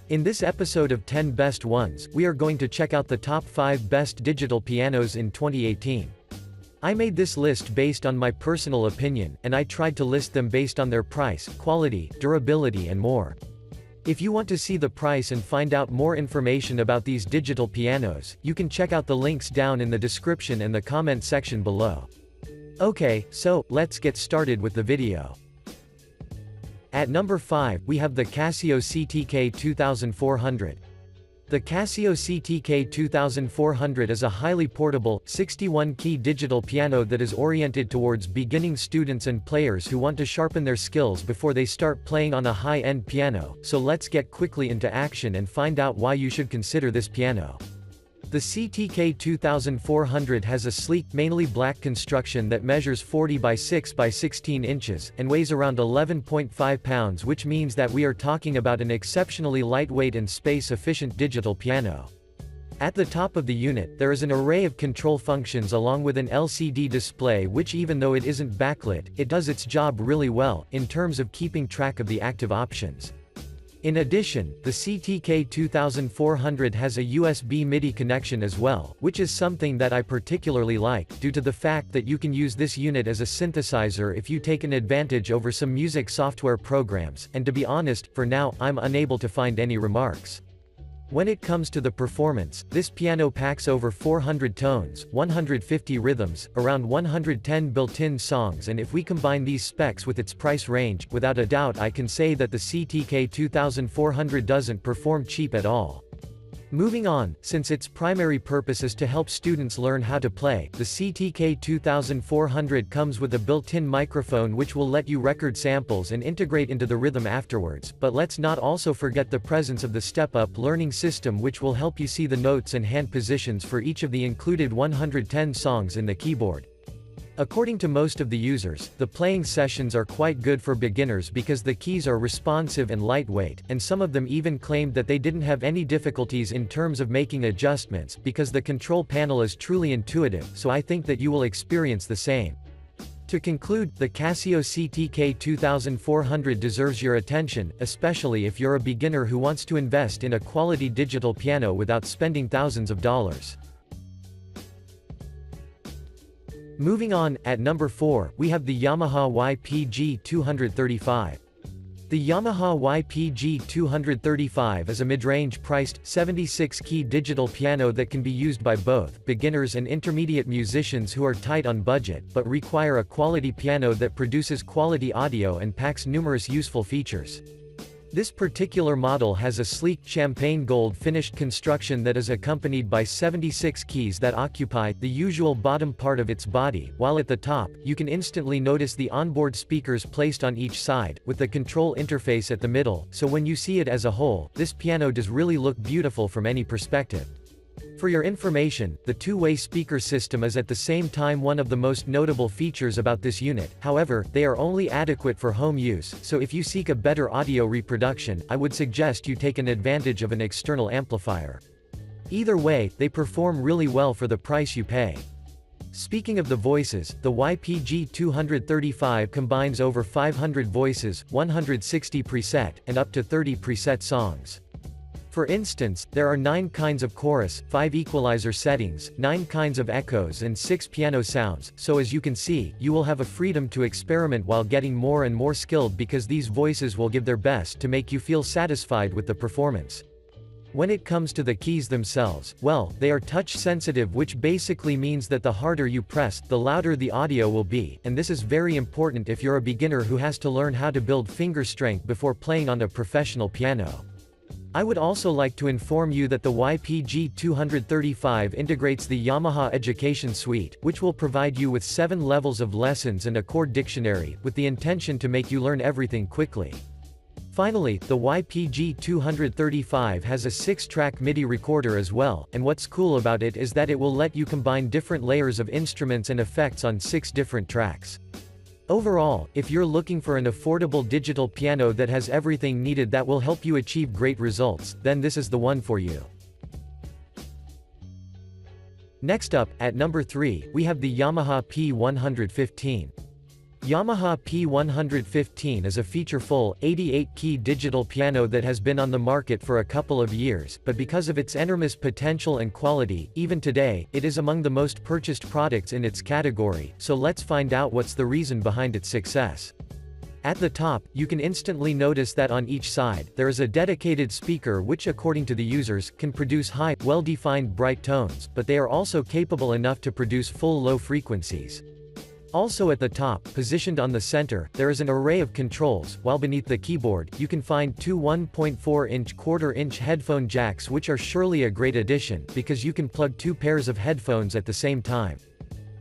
In this episode of 10 Best Ones, we are going to check out the top 5 best digital pianos in 2018. I made this list based on my personal opinion, and I tried to list them based on their price, quality, durability and more. If you want to see the price and find out more information about these digital pianos, you can check out the links down in the description and the comment section below. Okay, so, let's get started with the video. At number 5, we have the Casio CTK 2400. The Casio CTK 2400 is a highly portable, 61-key digital piano that is oriented towards beginning students and players who want to sharpen their skills before they start playing on a high-end piano, so let's get quickly into action and find out why you should consider this piano. The CTK 2400 has a sleek, mainly black construction that measures 40 by 6 by 16 inches, and weighs around 11.5 pounds, which means that we are talking about an exceptionally lightweight and space-efficient digital piano. At the top of the unit, there is an array of control functions along with an LCD display which, even though it isn't backlit, it does its job really well, in terms of keeping track of the active options. In addition, the CTK 2400 has a USB MIDI connection as well, which is something that I particularly like, due to the fact that you can use this unit as a synthesizer if you take an advantage over some music software programs, and to be honest, for now, I'm unable to find any remarks. When it comes to the performance, this piano packs over 400 tones, 150 rhythms, around 110 built-in songs, and if we combine these specs with its price range, without a doubt I can say that the CTK 2400 doesn't perform cheap at all. Moving on, since its primary purpose is to help students learn how to play, the CTK 2400 comes with a built-in microphone which will let you record samples and integrate into the rhythm afterwards, but let's not also forget the presence of the step-up learning system which will help you see the notes and hand positions for each of the included 110 songs in the keyboard. According to most of the users, the playing sessions are quite good for beginners because the keys are responsive and lightweight, and some of them even claimed that they didn't have any difficulties in terms of making adjustments because the control panel is truly intuitive, so I think that you will experience the same. To conclude, the Casio CTK 2400 deserves your attention, especially if you're a beginner who wants to invest in a quality digital piano without spending thousands of dollars. Moving on, at number 4, we have the Yamaha YPG 235. The Yamaha YPG 235 is a mid-range priced, 76-key digital piano that can be used by both beginners and intermediate musicians who are tight on budget, but require a quality piano that produces quality audio and packs numerous useful features. This particular model has a sleek champagne gold finished construction that is accompanied by 76 keys that occupy the usual bottom part of its body, while at the top, you can instantly notice the onboard speakers placed on each side, with the control interface at the middle, so when you see it as a whole, this piano does really look beautiful from any perspective. For your information, the two-way speaker system is at the same time one of the most notable features about this unit, however, they are only adequate for home use, so if you seek a better audio reproduction, I would suggest you take an advantage of an external amplifier. Either way, they perform really well for the price you pay. Speaking of the voices, the YPG 235 combines over 500 voices, 160 preset, and up to 30 preset songs. For instance, there are 9 kinds of chorus, 5 equalizer settings, 9 kinds of echoes and 6 piano sounds, so as you can see, you will have a freedom to experiment while getting more and more skilled because these voices will give their best to make you feel satisfied with the performance. When it comes to the keys themselves, well, they are touch-sensitive, which basically means that the harder you press, the louder the audio will be, and this is very important if you're a beginner who has to learn how to build finger strength before playing on a professional piano. I would also like to inform you that the YPG 235 integrates the Yamaha Education Suite, which will provide you with 7 levels of lessons and a chord dictionary, with the intention to make you learn everything quickly. Finally, the YPG 235 has a 6-track MIDI recorder as well, and what's cool about it is that it will let you combine different layers of instruments and effects on 6 different tracks. Overall, if you're looking for an affordable digital piano that has everything needed that will help you achieve great results, then this is the one for you. Next up, at number 3, we have the Yamaha P115. Yamaha P115 is a feature-full, 88-key digital piano that has been on the market for a couple of years, but because of its enormous potential and quality, even today, it is among the most purchased products in its category, so let's find out what's the reason behind its success. At the top, you can instantly notice that on each side, there is a dedicated speaker which according to the users, can produce high, well-defined bright tones, but they are also capable enough to produce full low frequencies. Also at the top, positioned on the center, there is an array of controls, while beneath the keyboard, you can find two 1.4-inch quarter-inch headphone jacks which are surely a great addition, because you can plug two pairs of headphones at the same time.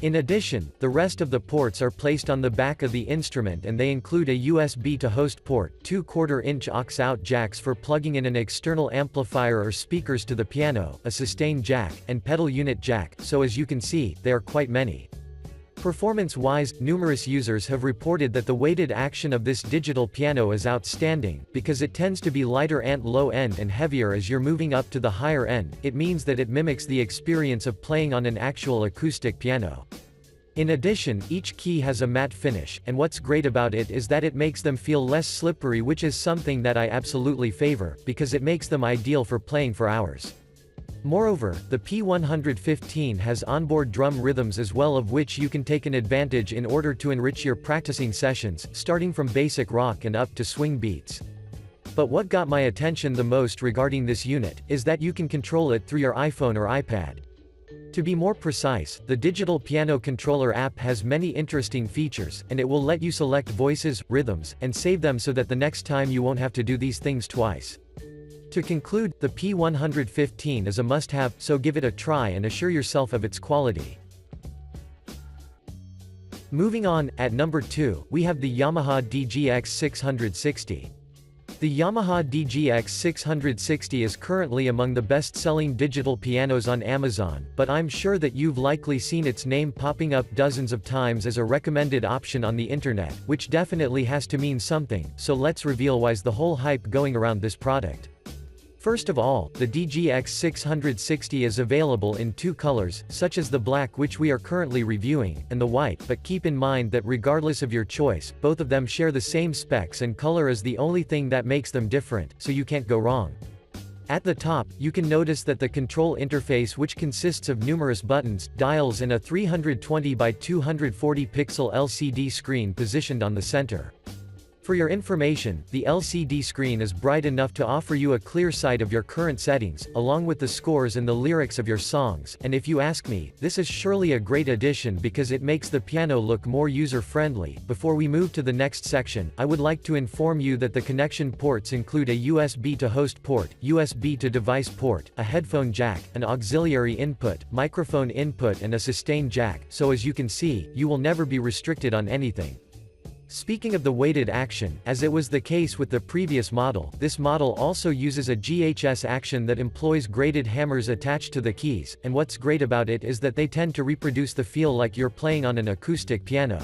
In addition, the rest of the ports are placed on the back of the instrument and they include a USB to host port, two quarter-inch aux-out jacks for plugging in an external amplifier or speakers to the piano, a sustain jack, and pedal unit jack, so as you can see, there are quite many. Performance-wise, numerous users have reported that the weighted action of this digital piano is outstanding, because it tends to be lighter at low end and heavier as you're moving up to the higher end. It means that it mimics the experience of playing on an actual acoustic piano. In addition, each key has a matte finish, and what's great about it is that it makes them feel less slippery, which is something that I absolutely favor, because it makes them ideal for playing for hours. Moreover, the P115 has onboard drum rhythms as well, of which you can take an advantage in order to enrich your practicing sessions, starting from basic rock and up to swing beats. But what got my attention the most regarding this unit, is that you can control it through your iPhone or iPad. To be more precise, the Digital Piano Controller app has many interesting features, and it will let you select voices, rhythms, and save them so that the next time you won't have to do these things twice. To conclude, the P115 is a must-have, so give it a try and assure yourself of its quality. Moving on, at number 2, we have the Yamaha DGX 660. The Yamaha DGX 660 is currently among the best-selling digital pianos on Amazon, but I'm sure that you've likely seen its name popping up dozens of times as a recommended option on the internet, which definitely has to mean something, so let's reveal why's the whole hype going around this product. First of all, the DGX 660 is available in two colors, such as the black which we are currently reviewing, and the white, but keep in mind that regardless of your choice, both of them share the same specs and color is the only thing that makes them different, so you can't go wrong. At the top, you can notice that the control interface, which consists of numerous buttons, dials and a 320 by 240 pixel LCD screen positioned on the center. For your information, the LCD screen is bright enough to offer you a clear sight of your current settings, along with the scores and the lyrics of your songs, and if you ask me, this is surely a great addition because it makes the piano look more user-friendly. Before we move to the next section, I would like to inform you that the connection ports include a USB to host port, USB to device port, a headphone jack, an auxiliary input, microphone input and a sustain jack, so as you can see, you will never be restricted on anything. Speaking of the weighted action, as it was the case with the previous model, this model also uses a GHS action that employs graded hammers attached to the keys, and what's great about it is that they tend to reproduce the feel like you're playing on an acoustic piano.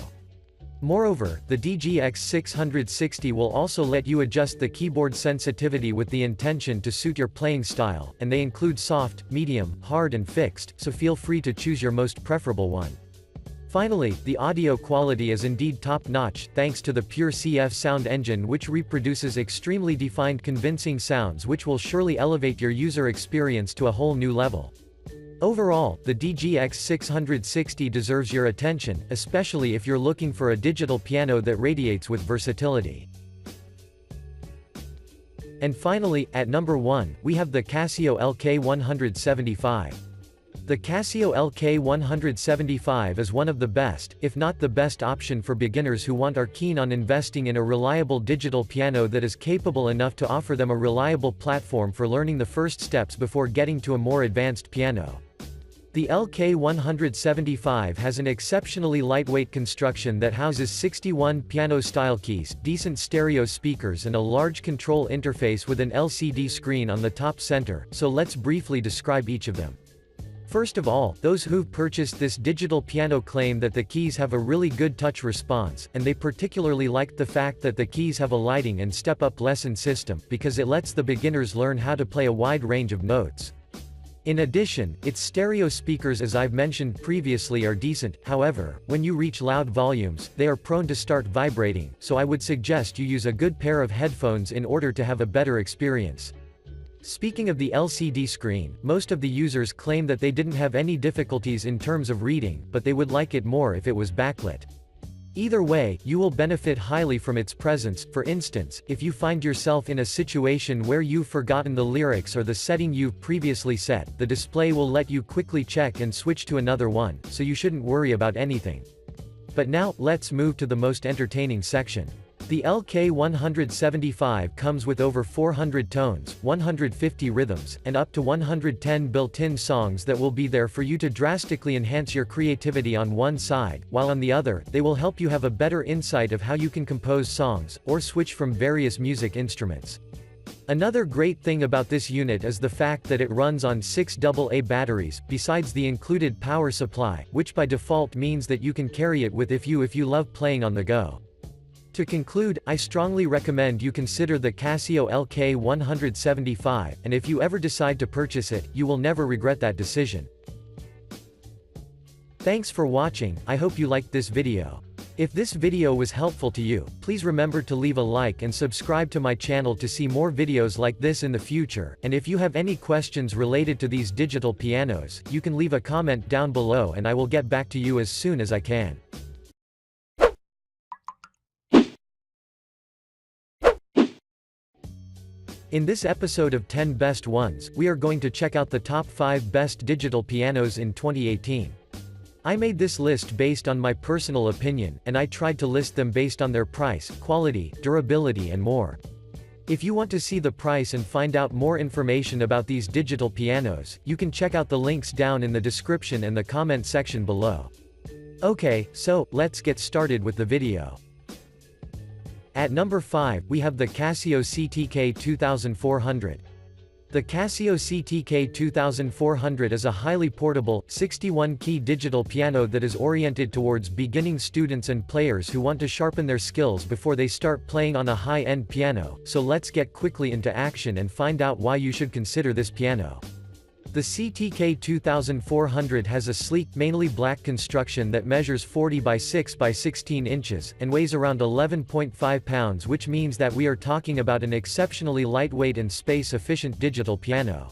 Moreover, the DGX 660 will also let you adjust the keyboard sensitivity with the intention to suit your playing style, and they include soft, medium, hard and fixed, so feel free to choose your most preferable one. Finally, the audio quality is indeed top-notch, thanks to the Pure CF sound engine which reproduces extremely defined convincing sounds which will surely elevate your user experience to a whole new level. Overall, the DGX 660 deserves your attention, especially if you're looking for a digital piano that radiates with versatility. And finally, at number 1, we have the Casio LK175. The Casio LK175 is one of the best, if not the best option for beginners who are keen on investing in a reliable digital piano that is capable enough to offer them a reliable platform for learning the first steps before getting to a more advanced piano. The LK175 has an exceptionally lightweight construction that houses 61 piano-style keys, decent stereo speakers and a large control interface with an LCD screen on the top center, so let's briefly describe each of them. First of all, those who've purchased this digital piano claim that the keys have a really good touch response, and they particularly liked the fact that the keys have a lighting and step-up lesson system, because it lets the beginners learn how to play a wide range of notes. In addition, its stereo speakers, as I've mentioned previously, are decent. However, when you reach loud volumes, they are prone to start vibrating, so I would suggest you use a good pair of headphones in order to have a better experience. Speaking of the LCD screen, most of the users claim that they didn't have any difficulties in terms of reading, but they would like it more if it was backlit. Either way, you will benefit highly from its presence. For instance, if you find yourself in a situation where you've forgotten the lyrics or the setting you've previously set, the display will let you quickly check and switch to another one, so you shouldn't worry about anything. But now, let's move to the most entertaining section. The LK175 comes with over 400 tones, 150 rhythms, and up to 110 built-in songs that will be there for you to drastically enhance your creativity on one side, while on the other, they will help you have a better insight of how you can compose songs, or switch from various music instruments. Another great thing about this unit is the fact that it runs on 6 AA batteries, besides the included power supply, which by default means that you can carry it with if you love playing on the go. To conclude, I strongly recommend you consider the Casio LK175, and if you ever decide to purchase it, you will never regret that decision. Thanks for watching. I hope you liked this video. If this video was helpful to you, please remember to leave a like and subscribe to my channel to see more videos like this in the future, and if you have any questions related to these digital pianos, you can leave a comment down below and I will get back to you as soon as I can. In this episode of 10 Best Ones, we are going to check out the top 5 best digital pianos in 2018. I made this list based on my personal opinion, and I tried to list them based on their price, quality, durability and more. If you want to see the price and find out more information about these digital pianos, you can check out the links down in the description and the comment section below. Okay, so, let's get started with the video. At number 5, we have the Casio CTK 2400. The Casio CTK 2400 is a highly portable, 61-key digital piano that is oriented towards beginning students and players who want to sharpen their skills before they start playing on a high-end piano, so let's get quickly into action and find out why you should consider this piano. The CTK 2400 has a sleek, mainly black construction that measures 40 by 6 by 16 inches, and weighs around 11.5 pounds, which means that we are talking about an exceptionally lightweight and space-efficient digital piano.